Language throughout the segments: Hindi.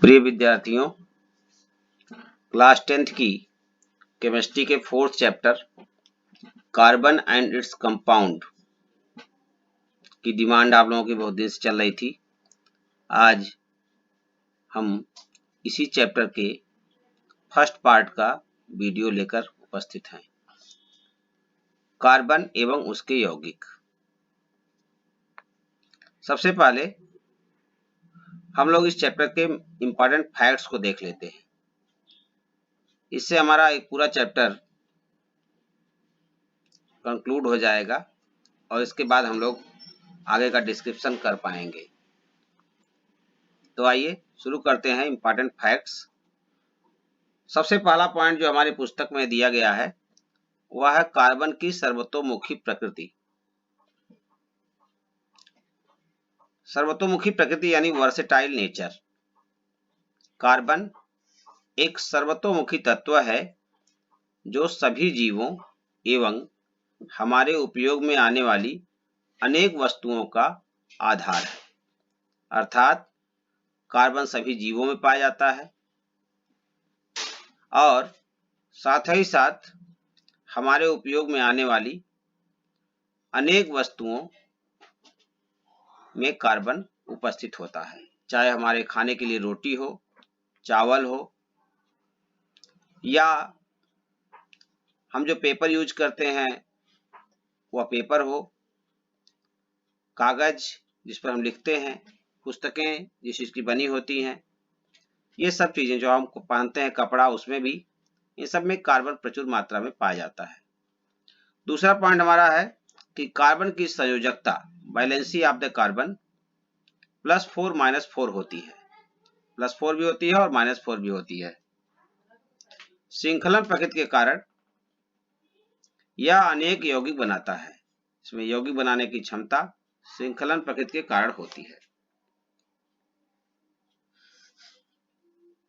प्रिय विद्यार्थियों, क्लास 10th की केमिस्ट्री के 4th chapter carbon and its compound की डिमांड आप लोगों की बहुत देर से चल रही थी। आज हम इसी चैप्टर के फर्स्ट पार्ट का वीडियो लेकर उपस्थित हैं। कार्बन एवं उसके यौगिक। सबसे पहले हम लोग इस चैप्टर के इंपॉर्टेंट फैक्ट्स को देख लेते हैं। इससे हमारा एक पूरा चैप्टर कंक्लूड हो जाएगा और इसके बाद हम लोग आगे का डिस्क्रिप्शन कर पाएंगे। तो आइए शुरू करते हैं इंपॉर्टेंट फैक्ट्स। सबसे पहला पॉइंट जो हमारी पुस्तक में दिया गया है वह है कार्बन की सर्वतोमुखी प्रकृति। सर्वतोमुखी प्रकृति यानी वर्सेटाइल नेचर। कार्बन एक सर्वतोमुखी तत्व है जो सभी जीवों एवं हमारे उपयोग में आने वाली अनेक वस्तुओं का आधार है। अर्थात कार्बन सभी जीवों में पाया जाता है और साथ ही साथ हमारे उपयोग में आने वाली अनेक वस्तुओं में कार्बन उपस्थित होता है। चाहे हमारे खाने के लिए रोटी हो, चावल हो, या हम जो पेपर यूज करते हैं वह पेपर हो, कागज जिस पर हम लिखते हैं, पुस्तकें जिस चीज की बनी होती हैं, ये सब चीजें जो हम पहनते हैं, कपड़ा, उसमें भी इन सब में कार्बन प्रचुर मात्रा में पाया जाता है। दूसरा पॉइंट हमारा है कि कार्बन की संयोजकता, वैलेंसी ऑफ द कार्बन +4 -4 होती है। +4 भी होती है और -4 भी होती है। श्रृंखलन प्रकृति के कारण यह अनेक यौगिक बनाता है। इसमें यौगिक बनाने की क्षमता श्रृंखलन प्रकृति के कारण होती है।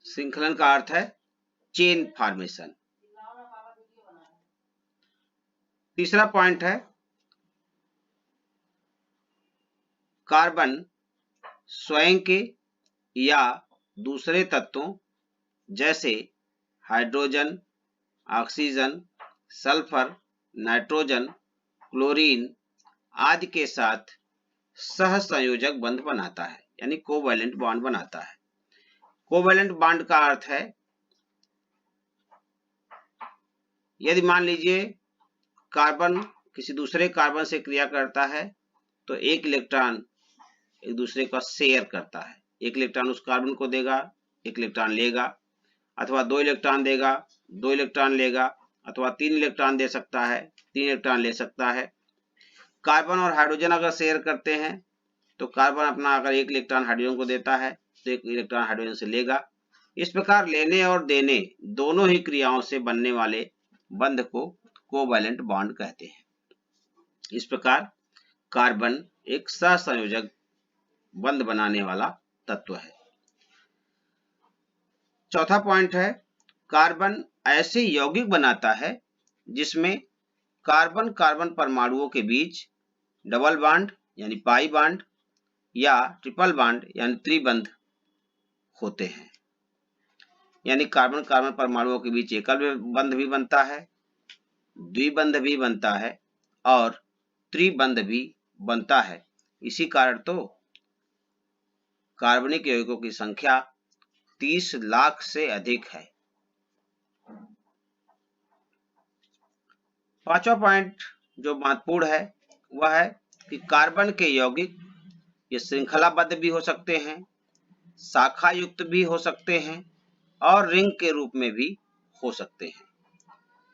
श्रृंखलन का अर्थ है चेन फॉर्मेशन। तीसरा पॉइंट है कार्बन स्वयं के या दूसरे तत्वों जैसे hydrogen, oxygen, sulphur, nitrogen, chlorine आदि के साथ सहसंयोजक बंध बनाता है, यानी कोवैलेंट बॉन्ड बनाता है। कोवैलेंट बॉन्ड का अर्थ है यदि मान लीजिए कार्बन किसी दूसरे कार्बन से क्रिया करता है तो एक इलेक्ट्रॉन एक दूसरे का शेयर करता है। एक इलेक्ट्रॉन उस कार्बन को देगा, एक इलेक्ट्रॉन लेगा, अथवा 2 इलेक्ट्रॉन देगा, 2 इलेक्ट्रॉन लेगा, अथवा 3 इलेक्ट्रॉन दे सकता है, 3 इलेक्ट्रॉन ले सकता है। कार्बन और हाइड्रोजन अगर शेयर करते हैं तो कार्बन अपना अगर एक इलेक्ट्रॉन हाइड्रोजन को देता है तो एक इलेक्ट्रॉन हाइड्रोजन से लेगा। इस प्रकार लेने और देने दोनों ही क्रियाओं से बनने वाले बंध को कोवैलेंट बॉन्ड कहते हैं। इस प्रकार कार्बन एक सहसंयोजक बंध बनाने वाला तत्व है। चौथा पॉइंट है कार्बन ऐसे यौगिक बनाता है जिसमें कार्बन कार्बन परमाणुओं के बीच डबल बॉन्ड यानी पाई बॉन्ड या ट्रिपल बॉन्ड यानी त्रिबंध होते हैं। यानी कार्बन कार्बन परमाणुओं के बीच एकल बंध भी बनता है, द्विबंध भी बनता है और त्रिबंध भी बनता है। इसी कारण तो कार्बनिक यौगिकों की संख्या 30 लाख से अधिक है। पांचवा पॉइंट जो महत्वपूर्ण है वह है कि कार्बन के यौगिक ये श्रृंखलाबद्ध भी हो सकते हैं, शाखा युक्त भी हो सकते हैं और रिंग के रूप में भी हो सकते हैं।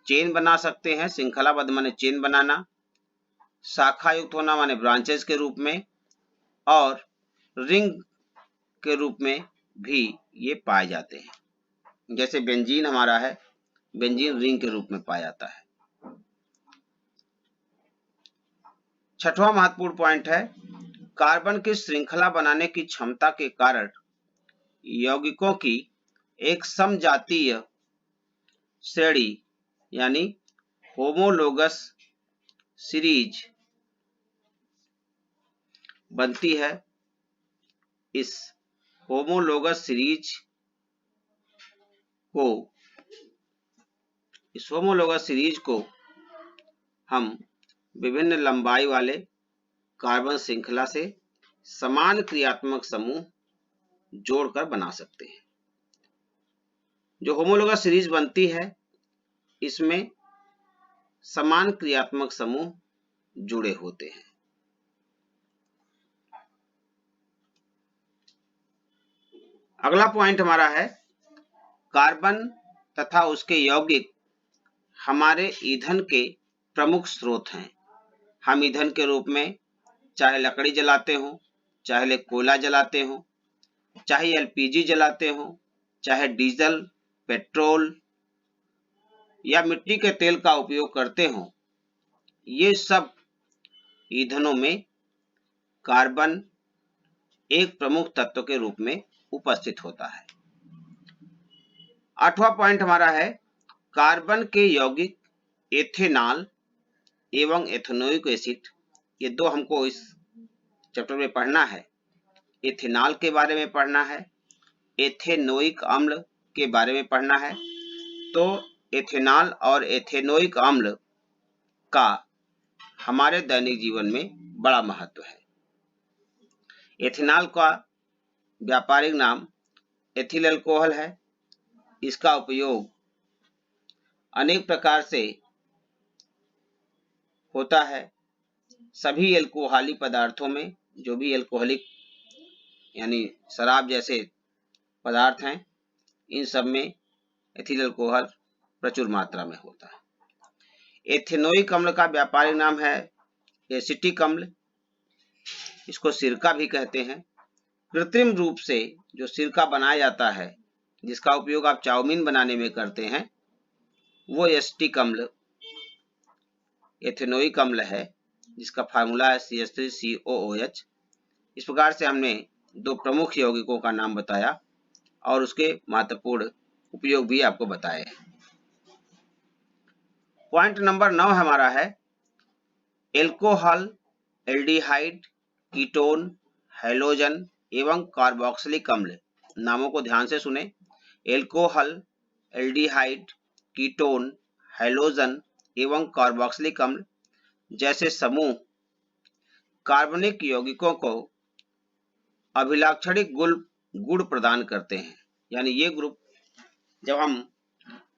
चेन बना सकते हैं। श्रृंखलाबद्ध माने चेन बनाना, शाखा युक्त होना माने ब्रांचेस के रूप में, और रिंग के रूप में भी ये पाए जाते हैं। जैसे बेंजीन हमारा है, बेंजीन रिंग के रूप में पाया जाता है। छठवां महत्वपूर्ण पॉइंट है कार्बन की श्रृंखला बनाने की क्षमता के कारण यौगिकों की एक समजातीय श्रेणी यानी होमोलोगस सीरीज बनती है। इस होमोलोगस सीरीज को, इस होमोलोगस सीरीज को हम विभिन्न लंबाई वाले कार्बन श्रृंखला से समान क्रियात्मक समूह जोड़कर बना सकते हैं। जो होमोलोगस सीरीज बनती है इसमें समान क्रियात्मक समूह जुड़े होते हैं। अगला पॉइंट हमारा है कार्बन तथा उसके यौगिक हमारे ईंधन के प्रमुख स्रोत हैं। हम ईंधन के रूप में चाहे लकड़ी जलाते हो, चाहे कोयला जलाते हो, चाहे एलपीजी जलाते हो, चाहे डीजल, पेट्रोल या मिट्टी के तेल का उपयोग करते हो, ये सब ईंधनों में कार्बन एक प्रमुख तत्व के रूप में उपस्थित होता है। 8वां पॉइंट हमारा है कार्बन के यौगिक एथेनॉल एवं एथेनोइक एसिड, ये दो हमको इस चैप्टर में पढ़ना है। एथेनॉल के बारे में पढ़ना है, एथेनोइक अम्ल के बारे में पढ़ना है। तो एथेनॉल और एथेनोइक अम्ल का हमारे दैनिक जीवन में बड़ा महत्व है। एथेनॉल का व्यापारिक नाम एथिल अल्कोहल है। इसका उपयोग अनेक प्रकार से होता है। सभी अल्कोहलिक पदार्थों में, जो भी अल्कोहलिक यानी शराब जैसे पदार्थ हैं, इन सब में एथिल अल्कोहल प्रचुर मात्रा में होता है। एथेनोइक अम्ल का व्यापारिक नाम है एसिटिक अम्ल, इसको सिरका भी कहते हैं। कृत्रिम रूप से जो सिरका बनाया जाता है, जिसका उपयोग आप चाउमीन बनाने में करते हैं, वो एसिटिक अम्ल एथेनोइक अम्ल है, जिसका फार्मूला है CH3COOH। इस प्रकार से हमने दो प्रमुख यौगिकों का नाम बताया और उसके महत्वपूर्ण उपयोग भी आपको बताए हैं। पॉइंट नंबर 9 हमारा है एल्कोहल, एल्डिहाइड, कीटोन, हैलोजन एवं कार्बोक्सिलिक अम्ल। नामों को ध्यान से सुने। एल्कोहल, एल्डिहाइड, कीटोन, हैलोजन एवं कार्बोक्सिलिक अम्ल जैसे समूह कार्बनिक यौगिकों को अभिलाक्षणिक गुण प्रदान करते हैं। यानी ये ग्रुप, जब हम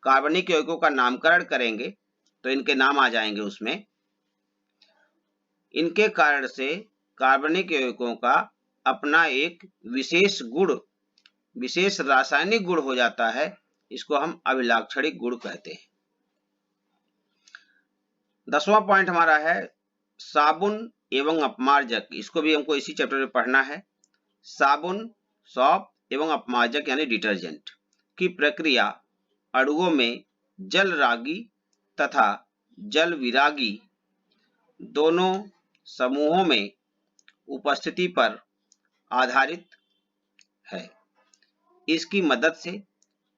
कार्बनिक यौगिकों का नामकरण करेंगे तो इनके नाम आ जाएंगे उसमें। इनके कारण से कार्बनिक यौगिकों का अपना एक विशेष गुण, विशेष रासायनिक गुण हो जाता है। इसको हम अभिलाक्षणिक गुण कहते हैं। 10वां पॉइंट हमारा है साबुन एवं अपमार्जक। इसको भी हमको इसी चैप्टर में पढ़ना है। साबुन, सौंफ एवं अपमार्जक यानी डिटर्जेंट की प्रक्रिया अणुओं में जल रागी तथा जल विरागी दोनों समूहों में उपस्थिति पर आधारित है। इसकी मदद से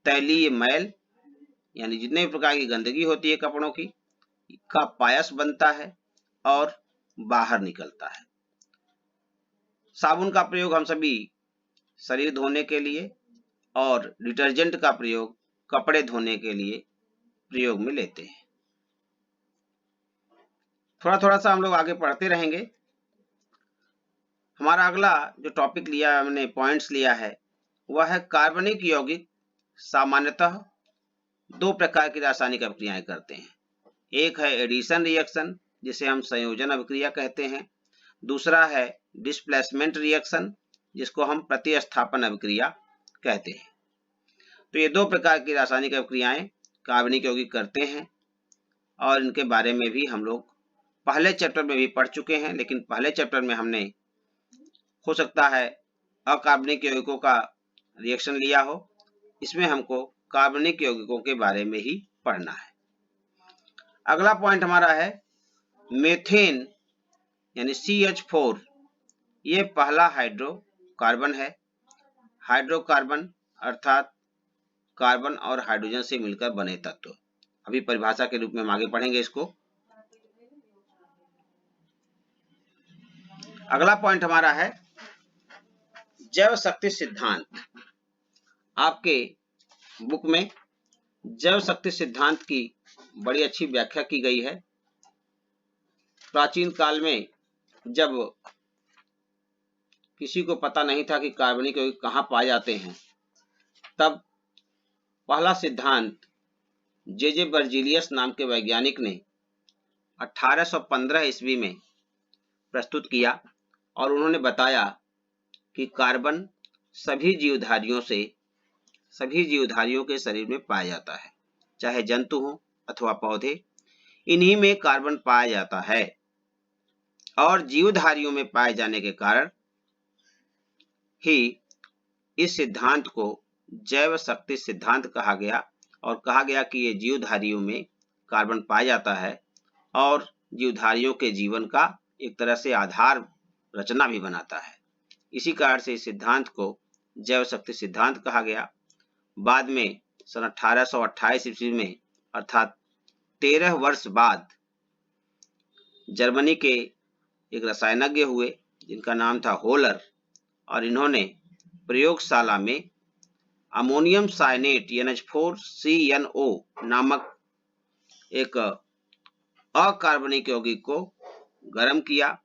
तैलीय मैल यानी जितने प्रकार की गंदगी होती है कपड़ों की, का पायस बनता है और बाहर निकलता है। साबुन का प्रयोग हम सभी शरीर धोने के लिए और डिटर्जेंट का प्रयोग कपड़े धोने के लिए प्रयोग में लेते हैं। थोड़ा थोड़ा सा हम लोग आगे पढ़ते रहेंगे। हमारा अगला जो टॉपिक लिया हमने, पॉइंट्स लिया है, वह है कार्बनिक यौगिक सामान्यतः दो प्रकार की रासायनिक अभिक्रियाएं करते हैं। एक है एडिशन रिएक्शन, जिसे हम संयोजन अभिक्रिया कहते हैं। दूसरा है डिस्प्लेसमेंट रिएक्शन, जिसको हम प्रतिस्थापन अभिक्रिया कहते हैं। तो ये दो प्रकार की रासायनिक अभिक्रियाएं कार्बनिक यौगिक करते हैं और इनके बारे में भी हम लोग पहले चैप्टर में भी पढ़ चुके हैं। लेकिन पहले चैप्टर में हमने हो सकता है अकार्बनिक यौगिकों का रिएक्शन लिया हो, इसमें हमको कार्बनिक यौगिकों के बारे में ही पढ़ना है। अगला पॉइंट हमारा है मेथेन यानी CH4। ये पहला हाइड्रोकार्बन है। हाइड्रोकार्बन अर्थात कार्बन और हाइड्रोजन से मिलकर बने तत्व। अभी परिभाषा के रूप में हम आगे पढ़ेंगे इसको। अगला पॉइंट हमारा है जैव शक्ति सिद्धांत। आपके बुक में जैव शक्ति सिद्धांत की बड़ी अच्छी व्याख्या की गई है। प्राचीन काल में जब किसी को पता नहीं था कि कार्बनिक यौगिक कहाँ पाए जाते हैं, तब पहला सिद्धांत जे बर्जीलियस नाम के वैज्ञानिक ने 1815 ईस्वी में प्रस्तुत किया और उन्होंने बताया कि कार्बन सभी जीवधारियों के शरीर में पाया जाता है, चाहे जंतु हो अथवा पौधे, इन्हीं में कार्बन पाया जाता है और जीवधारियों में पाए जाने के कारण ही इस सिद्धांत को जैव शक्ति सिद्धांत कहा गया और कहा गया कि ये जीवधारियों में कार्बन पाया जाता है और जीवधारियों के जीवन का एक तरह से आधार रचना भी बनाता है। इसी कारण से इस सिद्धांत को जैव शक्ति सिद्धांत कहा गया। बाद में सन 1828 ईस्वी में अर्थात 13 वर्ष बाद जर्मनी के एक रसायनज्ञ हुए जिनका नाम था होलर, और इन्होंने प्रयोगशाला में अमोनियम साइनेट NH4CnO नामक एक अकार्बनिक यौगिक को गर्म किया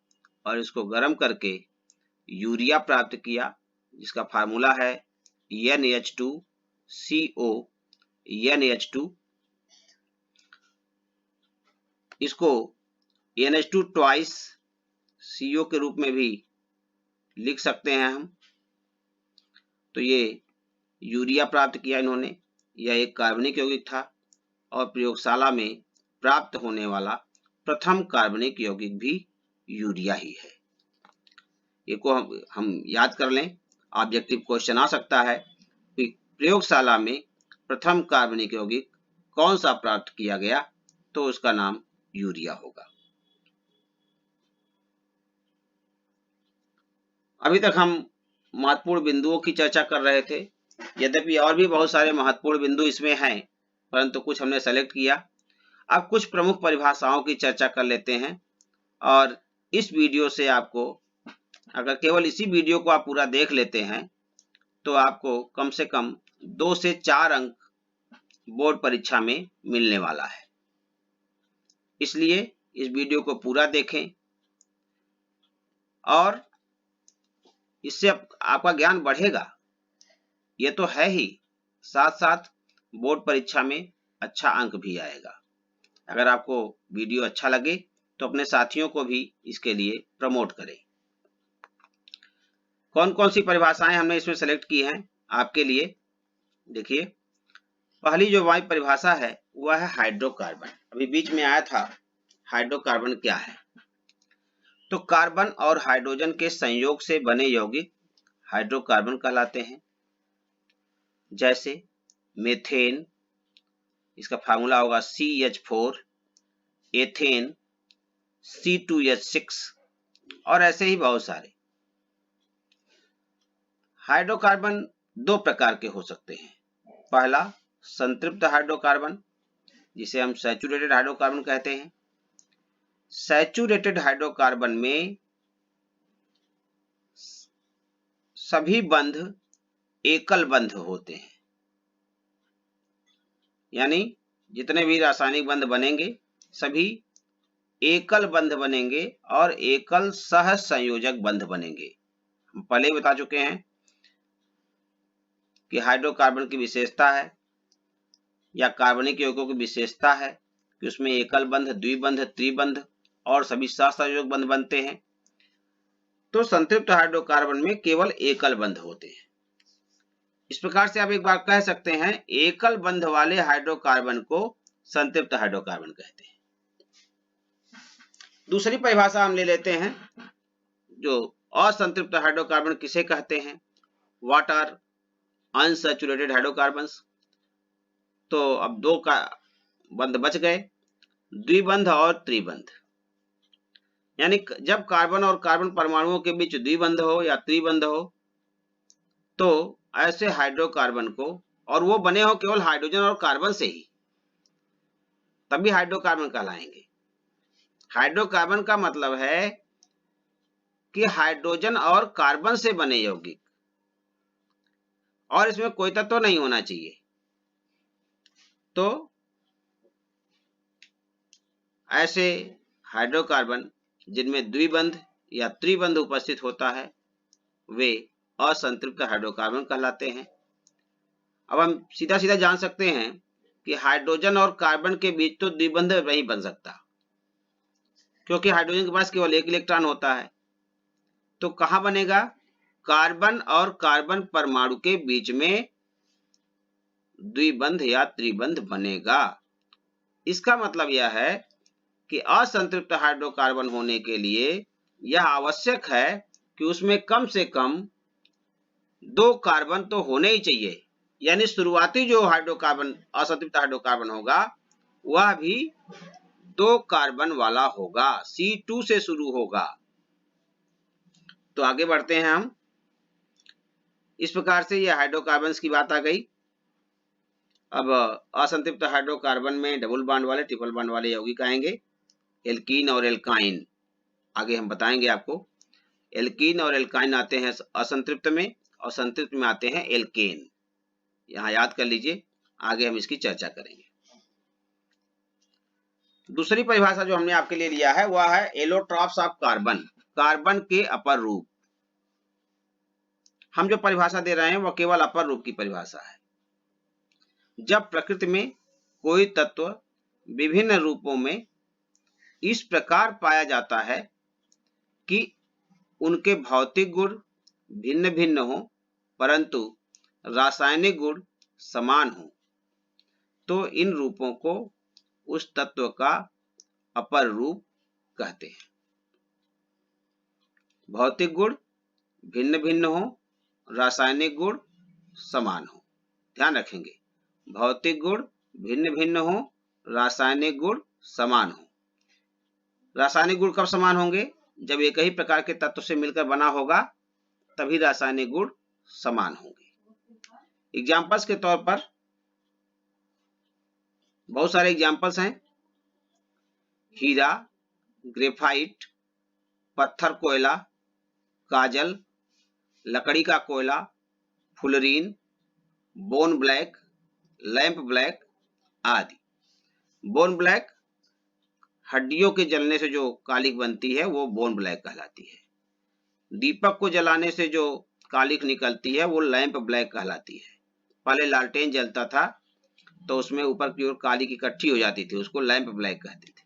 और इसको गर्म करके यूरिया प्राप्त किया, जिसका फार्मूला है NH2CO NH2। इसको NH2 ट्वाइस CO के रूप में भी लिख सकते हैं हम। तो ये यूरिया प्राप्त किया इन्होंने। यह एक कार्बनिक यौगिक था और प्रयोगशाला में प्राप्त होने वाला प्रथम कार्बनिक यौगिक भी यूरिया ही है। ये को हम याद कर लें, ऑब्जेक्टिव क्वेश्चन आ सकता है कि प्रयोगशाला में प्रथम कार्बनिक यौगिक कौन सा प्राप्त किया गया, तो उसका नाम यूरिया होगा। अभी तक हम महत्वपूर्ण बिंदुओं की चर्चा कर रहे थे, यद्यपि और भी बहुत सारे महत्वपूर्ण बिंदु इसमें हैं, परंतु कुछ हमने सेलेक्ट किया। अब कुछ प्रमुख परिभाषाओं की चर्चा कर लेते हैं और इस वीडियो से आपको, अगर केवल इसी वीडियो को आप पूरा देख लेते हैं तो आपको कम से कम 2 से 4 अंक बोर्ड परीक्षा में मिलने वाला है। इसलिए इस वीडियो को पूरा देखें और इससे आपका ज्ञान बढ़ेगा, ये तो है ही, साथ साथ बोर्ड परीक्षा में अच्छा अंक भी आएगा। अगर आपको वीडियो अच्छा लगे तो अपने साथियों को भी इसके लिए प्रमोट करें। कौन कौन सी परिभाषाएं हमने इसमें सेलेक्ट की हैं आपके लिए, देखिए। पहली जो हमारी परिभाषा है वह है हाइड्रोकार्बन। अभी बीच में आया था हाइड्रोकार्बन क्या है। तो कार्बन और हाइड्रोजन के संयोग से बने यौगिक हाइड्रोकार्बन कहलाते हैं। जैसे मेथेन, इसका फार्मूला होगा CH4, एथेन C2H6 और ऐसे ही बहुत सारे। हाइड्रोकार्बन 2 प्रकार के हो सकते हैं। पहला संतृप्त हाइड्रोकार्बन, जिसे हम सैचुरेटेड हाइड्रोकार्बन कहते हैं। सैचुरेटेड हाइड्रोकार्बन में सभी बंध एकल बंध होते हैं, यानी जितने भी रासायनिक बंध बनेंगे सभी एकल बंध बनेंगे और एकल सह संयोजक बंध बनेंगे। हम पहले ही बता चुके हैं कि हाइड्रोकार्बन की विशेषता है या कार्बनिक यौगिकों की विशेषता है कि उसमें एकल बंध, द्विबंध, त्रिबंध और सभी सहसंयोजक बंध बनते हैं। तो संतृप्त हाइड्रोकार्बन में केवल एकल बंध होते हैं। इस प्रकार से आप एक बार कह सकते हैं, एकल बंध वाले हाइड्रोकार्बन को संतृप्त हाइड्रोकार्बन कहते हैं। दूसरी परिभाषा हम ले लेते हैं, जो असंतृप्त हाइड्रोकार्बन किसे कहते हैं। What are unsaturated hydrocarbons. तो अब 2 का बंध बच गए, द्विबंध और त्रिबंध। यानी जब कार्बन और कार्बन परमाणुओं के बीच द्विबंध हो या त्रिबंध हो, तो ऐसे हाइड्रोकार्बन को, और वो बने हो केवल हाइड्रोजन और कार्बन से ही, तभी हाइड्रोकार्बन कहलाएंगे। हाइड्रोकार्बन का मतलब है कि हाइड्रोजन और कार्बन से बने यौगिक, और इसमें कोई तत्व नहीं होना चाहिए। तो ऐसे हाइड्रोकार्बन जिनमें द्विबंध या त्रिबंध उपस्थित होता है वे असंतृप्त हाइड्रोकार्बन कहलाते हैं। अब हम सीधा सीधा जान सकते हैं कि हाइड्रोजन और कार्बन के बीच तो द्विबंध नहीं बन सकता, क्योंकि हाइड्रोजन के पास केवल एक इलेक्ट्रॉन होता है। तो कहां बनेगा? कार्बन और कार्बन परमाणु के बीच में द्विबंध या त्रिबंध बनेगा। इसका मतलब यह है कि असंतृप्त हाइड्रोकार्बन होने के लिए यह आवश्यक है कि उसमें कम से कम 2 कार्बन तो होने ही चाहिए। यानी शुरुआती जो हाइड्रोकार्बन असंतृप्त हाइड्रोकार्बन होगा वह भी 2 कार्बन वाला होगा, C2 से शुरू होगा। तो आगे बढ़ते हैं हम। इस प्रकार से यह हाइड्रोकार्बन्स की बात आ गई। अब असंतृप्त हाइड्रोकार्बन में डबल बॉन्ड वाले, ट्रिपल बॉन्ड वाले यौगिक आएंगे, एल्कीन और एल्काइन। आगे हम बताएंगे आपको। एल्कीन और एल्काइन आते हैं असंतृप्त में, और संतृप्त में आते हैं एल्केन। यहाँ याद कर लीजिए, आगे हम इसकी चर्चा करेंगे। दूसरी परिभाषा जो हमने आपके लिए लिया है वह है एलोट्रॉप्स ऑफ कार्बन, कार्बन के अपर रूप। हम जो परिभाषा दे रहे हैं वह केवल अपर रूप की परिभाषा है। जब प्रकृति में कोई तत्व विभिन्न रूपों में इस प्रकार पाया जाता है कि उनके भौतिक गुण भिन्न भिन्न हो परंतु रासायनिक गुण समान हो, तो इन रूपों को उस तत्व का अपर रूप कहते हैं। भौतिक गुण भिन्न भिन्न हो, रासायनिक गुण समान हो। ध्यान रखेंगे, भौतिक गुण भिन्न भिन्न हो, रासायनिक गुण समान हो। रासायनिक गुण कब समान होंगे? जब एक ही प्रकार के तत्व से मिलकर बना होगा तभी रासायनिक गुण समान होंगे। एग्जाम्पल्स के तौर पर बहुत सारे एग्जाम्पल्स हैं। हीरा, ग्रेफाइट, पत्थर कोयला, काजल, लकड़ी का कोयला, fullerene, bone black, lamp black आदि। बोन ब्लैक हड्डियों के जलने से जो कालिख बनती है वो बोन ब्लैक कहलाती है। दीपक को जलाने से जो कालिख निकलती है वो लैंप ब्लैक कहलाती है। पहले लालटेन जलता था तो उसमें ऊपर की ओर कालिख इकट्ठी हो जाती थी, उसको लैंप ब्लैक कहते थे।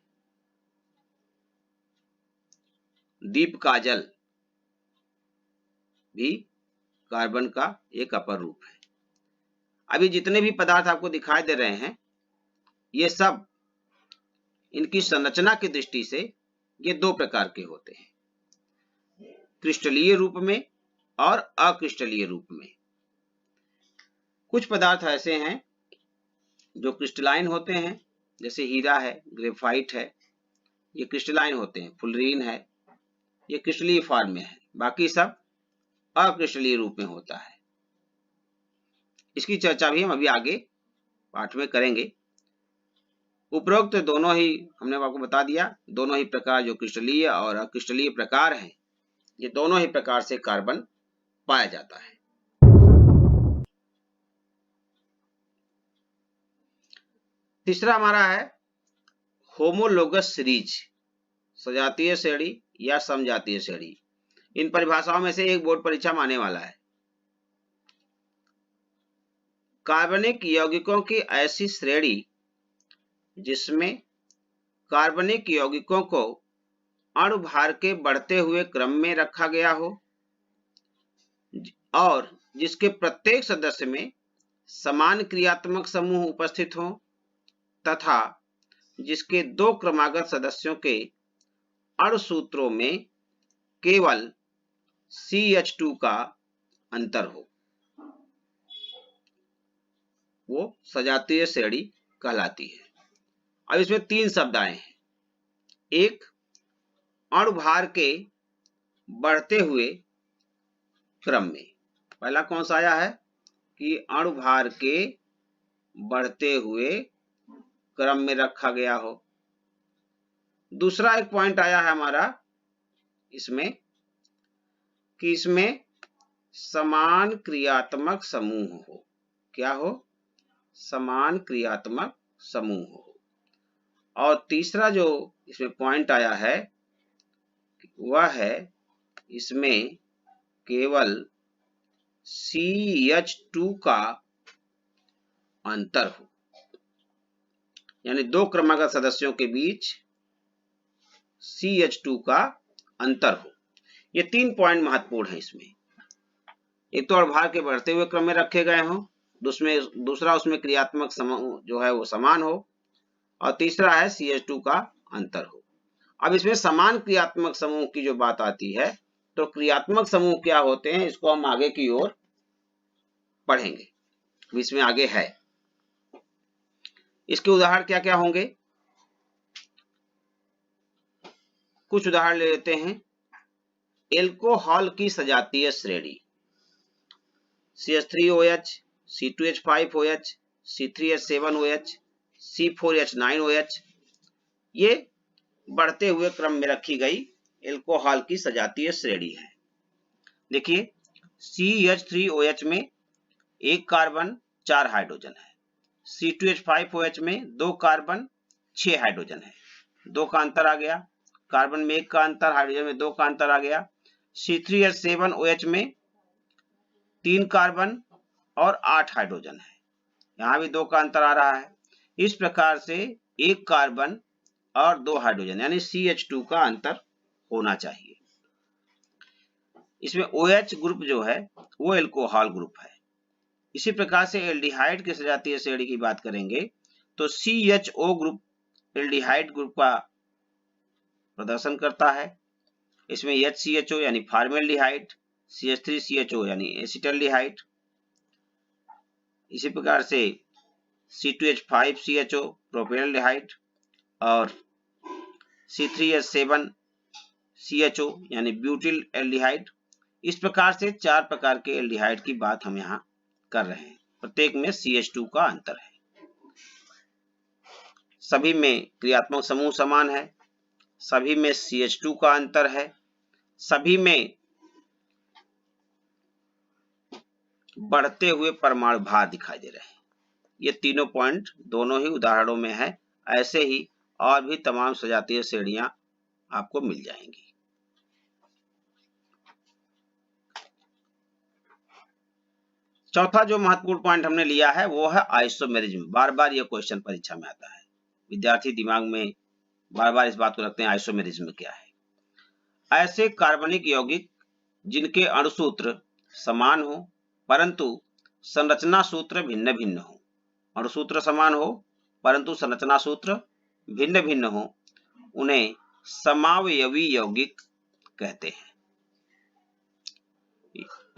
दीप काजल भी कार्बन का एक अपर रूप है। अभी जितने भी पदार्थ आपको दिखाई दे रहे हैं ये सब इनकी संरचना की दृष्टि से ये 2 प्रकार के होते हैं, क्रिस्टलीय रूप में और अक्रिस्टलीय रूप में। कुछ पदार्थ ऐसे हैं जो क्रिस्टलाइन होते हैं, जैसे हीरा है, ग्रेफाइट है, ये क्रिस्टलाइन होते हैं। फुलरीन है, ये क्रिस्टलीय फॉर्म में है। बाकी सब अक्रिस्टलीय रूप में होता है। इसकी चर्चा भी हम अभी आगे पाठ में करेंगे। उपरोक्त दोनों ही हमने आपको बता दिया, दोनों ही प्रकार जो क्रिस्टलीय और अक्रिस्टलीय प्रकार हैं, ये दोनों ही प्रकार से कार्बन पाया जाता है। तीसरा हमारा है होमोलोगस सीरीज, सजातीय श्रेणी या समजातीय श्रेणी। इन परिभाषाओं में से एक बोर्ड परीक्षा में आने वाला है। कार्बनिक यौगिकों की ऐसी श्रेणी जिसमें कार्बनिक यौगिकों को अणुभार के बढ़ते हुए क्रम में रखा गया हो और जिसके प्रत्येक सदस्य में समान क्रियात्मक समूह उपस्थित हो तथा जिसके 2 क्रमागत सदस्यों के अणुसूत्रों में केवल CH2 का अंतर हो, वो सजातीय श्रेणी कहलाती है। अब इसमें 3 शब्द आए हैं। एक, अणुभार के बढ़ते हुए क्रम में। पहला कौन सा आया है कि अणुभार के बढ़ते हुए क्रम में रखा गया हो। दूसरा एक पॉइंट आया है हमारा इसमें कि इसमें समान क्रियात्मक समूह हो। क्या हो? समान क्रियात्मक समूह हो। और तीसरा जो इसमें पॉइंट आया है वह है इसमें केवल CH2 का अंतर हो, यानी दो क्रमागत सदस्यों के बीच CH2 का अंतर हो। ये 3 पॉइंट महत्वपूर्ण है इसमें। एक तो अणुभार के बढ़ते हुए क्रम में रखे गए हों, दूसरा उसमें क्रियात्मक समूह जो है वो समान हो, और तीसरा है CH2 का अंतर हो। अब इसमें समान क्रियात्मक समूह की जो बात आती है, तो क्रियात्मक समूह क्या होते हैं इसको हम आगे की ओर पढ़ेंगे, इसमें आगे है। इसके उदाहरण क्या क्या होंगे, कुछ उदाहरण ले लेते हैं। एल्कोहल की सजातीय श्रेणी CH3OH, C2H5OH, C3H7OH, C4H9OH, ये बढ़ते हुए क्रम में रखी गई एल्कोहल की सजातीय श्रेणी है। देखिए CH3OH में 1 कार्बन 4 हाइड्रोजन है, C2H5OH में 2 कार्बन 6 हाइड्रोजन है, 2 का अंतर आ गया, कार्बन में 1 का अंतर, हाइड्रोजन में 2 का अंतर आ गया। C3H7OH में 3 कार्बन और 8 हाइड्रोजन है, यहाँ भी 2 का अंतर आ रहा है। इस प्रकार से 1 कार्बन और 2 हाइड्रोजन यानी CH2 का अंतर होना चाहिए। इसमें OH ग्रुप जो है वो एल्कोहल ग्रुप है। इसी प्रकार से एल्डिहाइड की सजातीय श्रेणी की बात करेंगे तो CHO ग्रुप एल्डिहाइड ग्रुप का प्रदर्शन करता है। इसमें HCHO यानी फॉर्मेल्डिहाइड, CH3CHO यानी एसिटल्डिहाइड, इसी प्रकार से C2H5CHO प्रोपेनल्डिहाइड और C3H7CHO यानी ब्यूटिल एल्डिहाइड। इस प्रकार से 4 प्रकार के एल्डिहाइड की बात हम यहाँ कर रहे हैं, प्रत्येक में CH2 का अंतर है। सभी में क्रियात्मक समूह समान है, सभी में CH2 का अंतर है, सभी में बढ़ते हुए परमाणु भार दिखाई दे रहे हैं। ये तीनों पॉइंट दोनों ही उदाहरणों में है। ऐसे ही और भी तमाम सजातीय श्रेणियां आपको मिल जाएंगी। चौथा जो महत्वपूर्ण पॉइंट हमने लिया है वो है आइसोमेरिज्म। बार बार ये क्वेश्चन परीक्षा में आता है, विद्यार्थी दिमाग में बार बार इस बात को रखते हैं आइसोमेरिज्म क्या है। ऐसे कार्बनिक यौगिक जिनके अणुसूत्र समान हो परंतु संरचना सूत्र भिन्न भिन्न हो, अणुसूत्र समान हो परंतु संरचना सूत्र भिन्न भिन्न हो, उन्हें समावयवी यौगिक कहते हैं।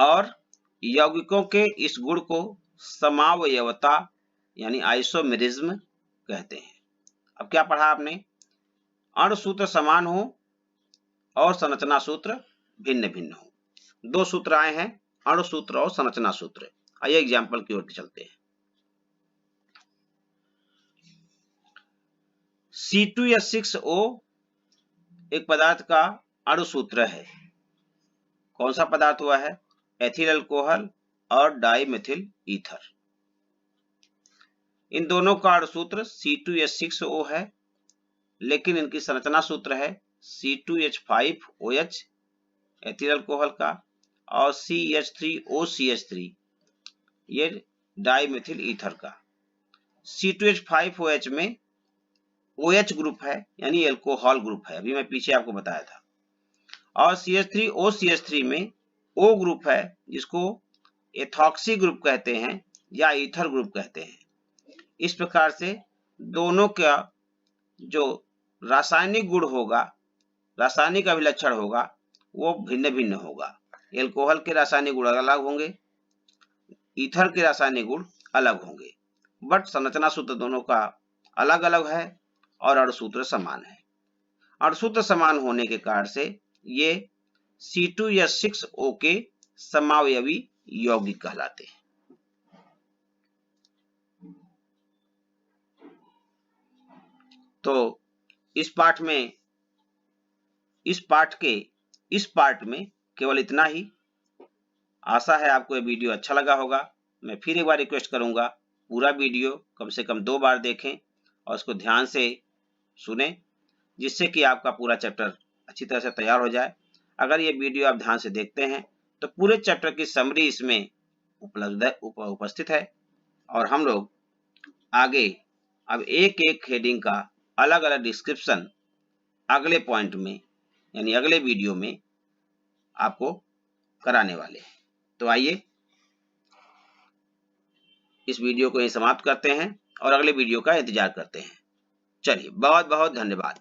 और यौगिकों के इस गुण को समावयवता यानी आइसोमेरिज्म कहते हैं। अब क्या पढ़ा आपने, अणुसूत्र समान हो और संरचना सूत्र भिन्न भिन्न हो। 2 सूत्र आए हैं, अणुसूत्र और संरचना सूत्र। आइए एग्जाम्पल की ओर चलते हैं। C2H6O एक पदार्थ का अणुसूत्र है। कौन सा पदार्थ हुआ है, एथिल अल्कोहल और डाइमेथिल ईथर। इन दोनों का अणुसूत्र C2H6O है, लेकिन इनकी संरचना सूत्र है C2H5OH एथिल अल्कोहल का और CH3OCH3 ये डाइमेथिल ईथर का। C2H5OH में OH ग्रुप है यानी एल्कोहल ग्रुप है, अभी मैं पीछे आपको बताया था, और CH3OCH3 में O ग्रुप है जिसको एथॉक्सी ग्रुप कहते हैं या ईथर ग्रुप कहते हैं। इस प्रकार से दोनों का जो रासायनिक गुण होगा, रासायनिक अभिलक्षण होगा, वो भिन्न भिन्न होगा। एल्कोहल के रासायनिक गुण अलग होंगे, ईथर के रासायनिक गुण अलग होंगे, बट संरचना सूत्र दोनों का अलग अलग है और अणुसूत्र समान है। अणुसूत्र समान होने के कारण से ये C2H6O के समावयवी यौगिक कहलाते हैं। तो इस पाठ में केवल इतना ही। आशा है आपको ये वीडियो अच्छा लगा होगा। मैं फिर एक बार रिक्वेस्ट करूंगा, पूरा वीडियो कम से कम 2 बार देखें, और उसको ध्यान से सुने, जिससे कि आपका पूरा चैप्टर अच्छी तरह से तैयार हो जाए। अगर ये वीडियो आप ध्यान से देखते हैं तो पूरे चैप्टर की समरी इसमें उपस्थित है, और हम लोग आगे अब एक एक हेडिंग का अलग अलग डिस्क्रिप्शन अगले पॉइंट में यानी अगले वीडियो में आपको कराने वाले हैं। तो आइए इस वीडियो को यहीं समाप्त करते हैं और अगले वीडियो का इंतजार करते हैं। चलिए, बहुत बहुत धन्यवाद।